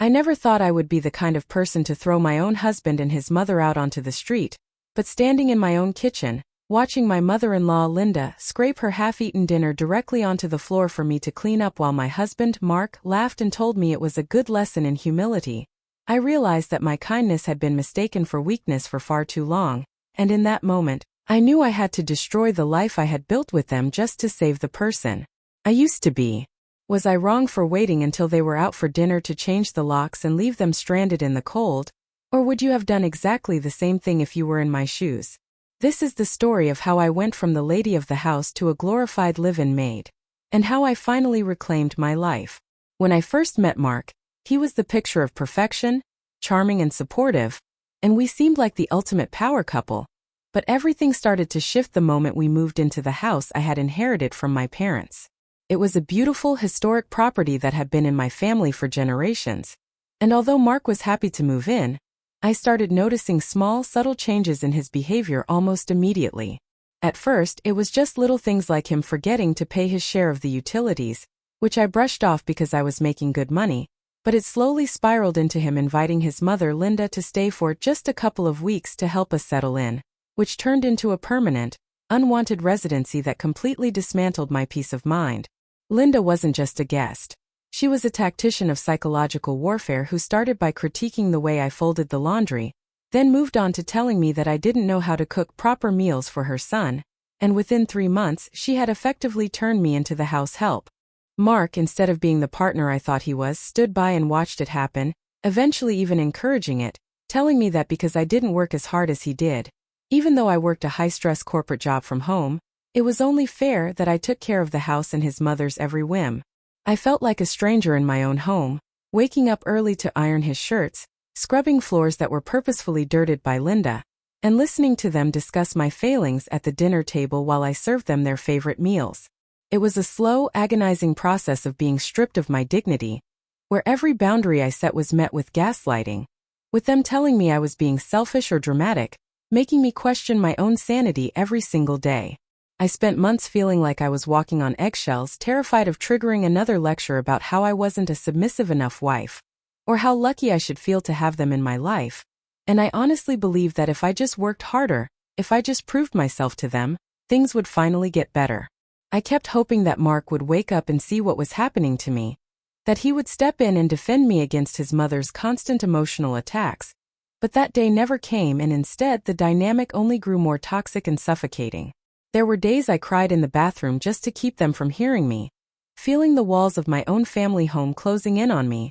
I never thought I would be the kind of person to throw my own husband and his mother out onto the street, but standing in my own kitchen, watching my mother-in-law Linda scrape her half-eaten dinner directly onto the floor for me to clean up while my husband, Mark, laughed and told me it was a good lesson in humility, I realized that my kindness had been mistaken for weakness for far too long, and in that moment, I knew I had to destroy the life I had built with them just to save the person I used to be. Was I wrong for waiting until they were out for dinner to change the locks and leave them stranded in the cold? Or would you have done exactly the same thing if you were in my shoes? This is the story of how I went from the lady of the house to a glorified live-in maid. And how I finally reclaimed my life. When I first met Mark, he was the picture of perfection, charming and supportive, and we seemed like the ultimate power couple. But everything started to shift the moment we moved into the house I had inherited from my parents. It was a beautiful, historic property that had been in my family for generations. And although Mark was happy to move in, I started noticing small, subtle changes in his behavior almost immediately. At first, it was just little things like him forgetting to pay his share of the utilities, which I brushed off because I was making good money, but it slowly spiraled into him inviting his mother Linda to stay for just a couple of weeks to help us settle in, which turned into a permanent, unwanted residency that completely dismantled my peace of mind. Linda wasn't just a guest. She was a tactician of psychological warfare who started by critiquing the way I folded the laundry, then moved on to telling me that I didn't know how to cook proper meals for her son, and within 3 months she had effectively turned me into the house help. Mark, instead of being the partner I thought he was, stood by and watched it happen, eventually even encouraging it, telling me that because I didn't work as hard as he did, even though I worked a high-stress corporate job from home, it was only fair that I took care of the house and his mother's every whim. I felt like a stranger in my own home, waking up early to iron his shirts, scrubbing floors that were purposefully dirted by Linda, and listening to them discuss my failings at the dinner table while I served them their favorite meals. It was a slow, agonizing process of being stripped of my dignity, where every boundary I set was met with gaslighting, with them telling me I was being selfish or dramatic, making me question my own sanity every single day. I spent months feeling like I was walking on eggshells, terrified of triggering another lecture about how I wasn't a submissive enough wife, or how lucky I should feel to have them in my life. And I honestly believed that if I just worked harder, if I just proved myself to them, things would finally get better. I kept hoping that Mark would wake up and see what was happening to me, that he would step in and defend me against his mother's constant emotional attacks. But that day never came, and instead the dynamic only grew more toxic and suffocating. There were days I cried in the bathroom just to keep them from hearing me, feeling the walls of my own family home closing in on me,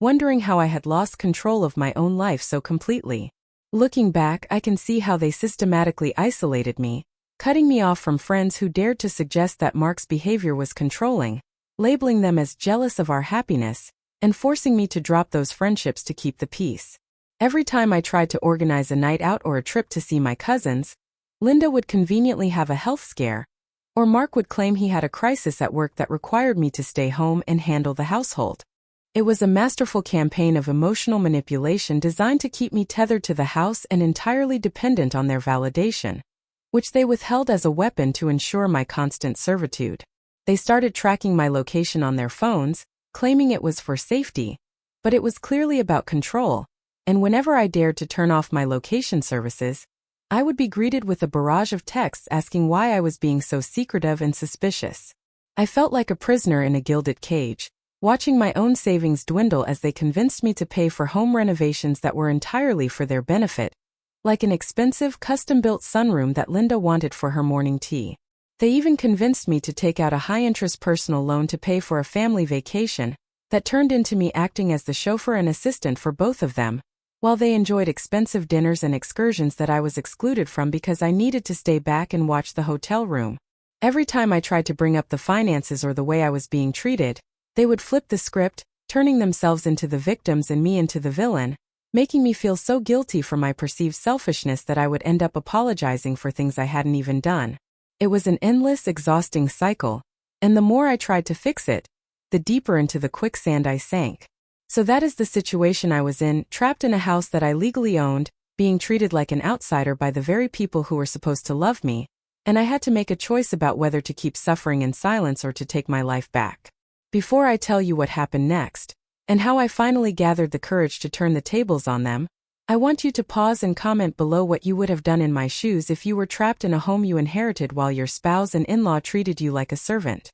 wondering how I had lost control of my own life so completely. Looking back, I can see how they systematically isolated me, cutting me off from friends who dared to suggest that Mark's behavior was controlling, labeling them as jealous of our happiness, and forcing me to drop those friendships to keep the peace. Every time I tried to organize a night out or a trip to see my cousins, Linda would conveniently have a health scare, or Mark would claim he had a crisis at work that required me to stay home and handle the household. It was a masterful campaign of emotional manipulation designed to keep me tethered to the house and entirely dependent on their validation, which they withheld as a weapon to ensure my constant servitude. They started tracking my location on their phones, claiming it was for safety, but it was clearly about control, and whenever I dared to turn off my location services, I would be greeted with a barrage of texts asking why I was being so secretive and suspicious. I felt like a prisoner in a gilded cage, watching my own savings dwindle as they convinced me to pay for home renovations that were entirely for their benefit, like an expensive, custom-built sunroom that Linda wanted for her morning tea. They even convinced me to take out a high-interest personal loan to pay for a family vacation that turned into me acting as the chauffeur and assistant for both of them, while they enjoyed expensive dinners and excursions that I was excluded from because I needed to stay back and watch the hotel room. Every time I tried to bring up the finances or the way I was being treated, they would flip the script, turning themselves into the victims and me into the villain, making me feel so guilty for my perceived selfishness that I would end up apologizing for things I hadn't even done. It was an endless, exhausting cycle, and the more I tried to fix it, the deeper into the quicksand I sank. So that is the situation I was in, trapped in a house that I legally owned, being treated like an outsider by the very people who were supposed to love me, and I had to make a choice about whether to keep suffering in silence or to take my life back. Before I tell you what happened next, and how I finally gathered the courage to turn the tables on them. I want you to pause and comment below what you would have done in my shoes if you were trapped in a home you inherited while your spouse and in-law treated you like a servant.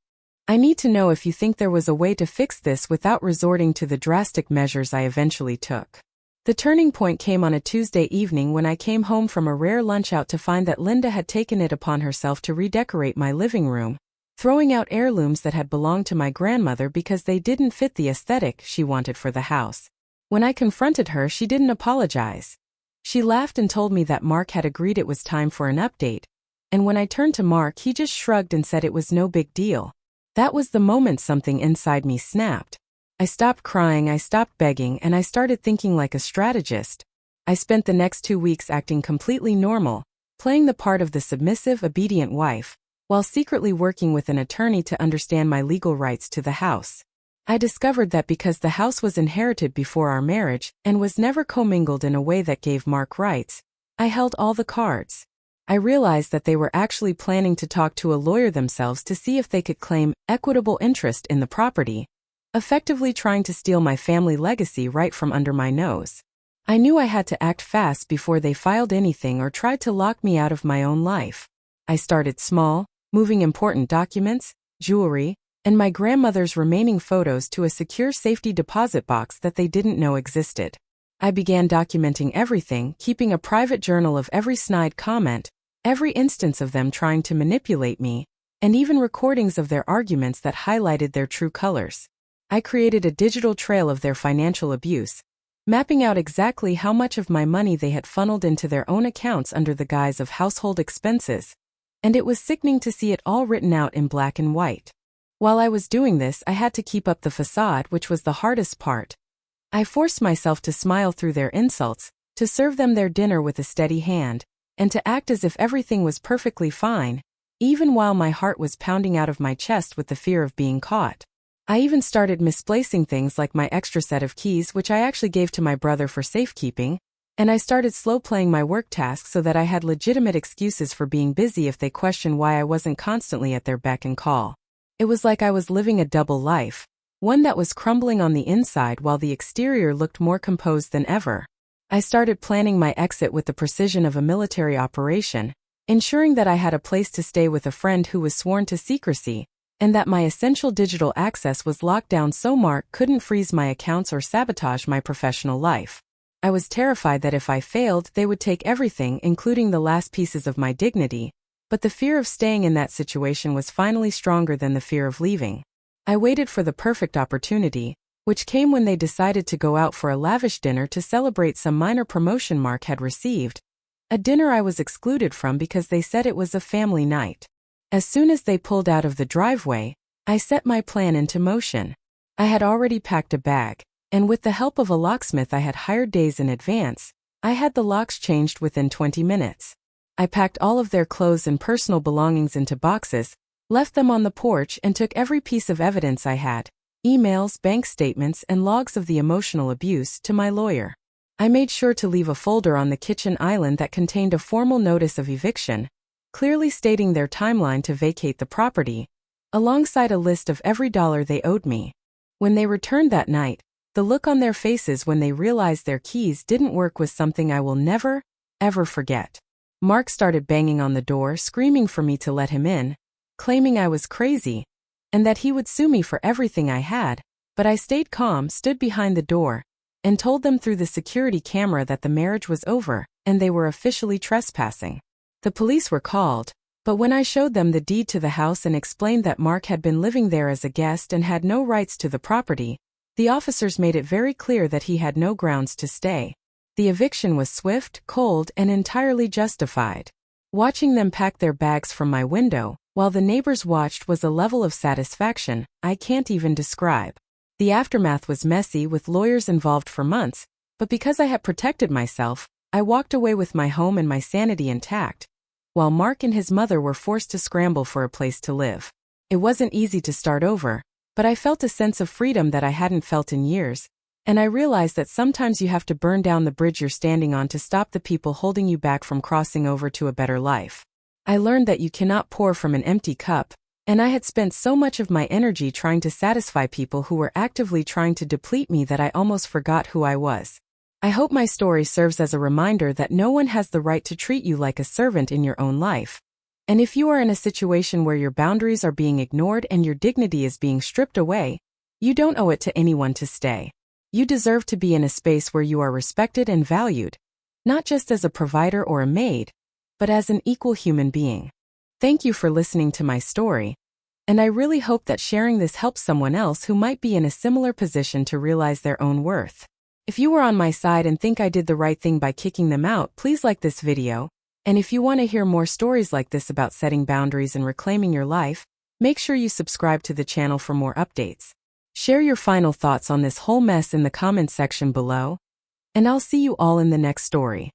I need to know if you think there was a way to fix this without resorting to the drastic measures I eventually took. The turning point came on a Tuesday evening when I came home from a rare lunch out to find that Linda had taken it upon herself to redecorate my living room, throwing out heirlooms that had belonged to my grandmother because they didn't fit the aesthetic she wanted for the house. When I confronted her, she didn't apologize. She laughed and told me that Mark had agreed it was time for an update, and when I turned to Mark, he just shrugged and said it was no big deal. That was the moment something inside me snapped. I stopped crying, I stopped begging, and I started thinking like a strategist. I spent the next 2 weeks acting completely normal, playing the part of the submissive, obedient wife, while secretly working with an attorney to understand my legal rights to the house. I discovered that because the house was inherited before our marriage and was never commingled in a way that gave Mark rights, I held all the cards. I realized that they were actually planning to talk to a lawyer themselves to see if they could claim equitable interest in the property, effectively trying to steal my family legacy right from under my nose. I knew I had to act fast before they filed anything or tried to lock me out of my own life. I started small, moving important documents, jewelry, and my grandmother's remaining photos to a secure safety deposit box that they didn't know existed. I began documenting everything, keeping a private journal of every snide comment, every instance of them trying to manipulate me, and even recordings of their arguments that highlighted their true colors. I created a digital trail of their financial abuse, mapping out exactly how much of my money they had funneled into their own accounts under the guise of household expenses, and it was sickening to see it all written out in black and white. While I was doing this, I had to keep up the facade, which was the hardest part. I forced myself to smile through their insults, to serve them their dinner with a steady hand, and to act as if everything was perfectly fine, even while my heart was pounding out of my chest with the fear of being caught. I even started misplacing things like my extra set of keys, which I actually gave to my brother for safekeeping, and I started slow-playing my work tasks so that I had legitimate excuses for being busy if they questioned why I wasn't constantly at their beck and call. It was like I was living a double life, one that was crumbling on the inside while the exterior looked more composed than ever. I started planning my exit with the precision of a military operation, ensuring that I had a place to stay with a friend who was sworn to secrecy, and that my essential digital access was locked down so Mark couldn't freeze my accounts or sabotage my professional life. I was terrified that if I failed, they would take everything, including the last pieces of my dignity, but the fear of staying in that situation was finally stronger than the fear of leaving. I waited for the perfect opportunity, which came when they decided to go out for a lavish dinner to celebrate some minor promotion Mark had received, a dinner I was excluded from because they said it was a family night. As soon as they pulled out of the driveway, I set my plan into motion. I had already packed a bag, and with the help of a locksmith I had hired days in advance, I had the locks changed within 20 minutes. I packed all of their clothes and personal belongings into boxes, left them on the porch, and took every piece of evidence I had, emails, bank statements, and logs of the emotional abuse, to my lawyer. I made sure to leave a folder on the kitchen island that contained a formal notice of eviction, clearly stating their timeline to vacate the property, alongside a list of every dollar they owed me. When they returned that night, the look on their faces when they realized their keys didn't work was something I will never, ever forget. Mark started banging on the door, screaming for me to let him in, claiming I was crazy, and that he would sue me for everything I had, but I stayed calm, stood behind the door, and told them through the security camera that the marriage was over, and they were officially trespassing. The police were called, but when I showed them the deed to the house and explained that Mark had been living there as a guest and had no rights to the property, the officers made it very clear that he had no grounds to stay. The eviction was swift, cold, and entirely justified. Watching them pack their bags from my window, while the neighbors watched, was a level of satisfaction I can't even describe. The aftermath was messy, with lawyers involved for months, but because I had protected myself, I walked away with my home and my sanity intact, while Mark and his mother were forced to scramble for a place to live. It wasn't easy to start over, but I felt a sense of freedom that I hadn't felt in years, and I realized that sometimes you have to burn down the bridge you're standing on to stop the people holding you back from crossing over to a better life. I learned that you cannot pour from an empty cup, And I had spent so much of my energy trying to satisfy people who were actively trying to deplete me that I almost forgot who I was. I hope my story serves as a reminder that no one has the right to treat you like a servant in your own life. And if you are in a situation where your boundaries are being ignored and your dignity is being stripped away, you don't owe it to anyone to stay. You deserve to be in a space where you are respected and valued, not just as a provider or a maid, but as an equal human being. Thank you for listening to my story, and I really hope that sharing this helps someone else who might be in a similar position to realize their own worth. If you were on my side and think I did the right thing by kicking them out, please like this video. And if you want to hear more stories like this about setting boundaries and reclaiming your life, make sure you subscribe to the channel for more updates. Share your final thoughts on this whole mess in the comments section below, and I'll see you all in the next story.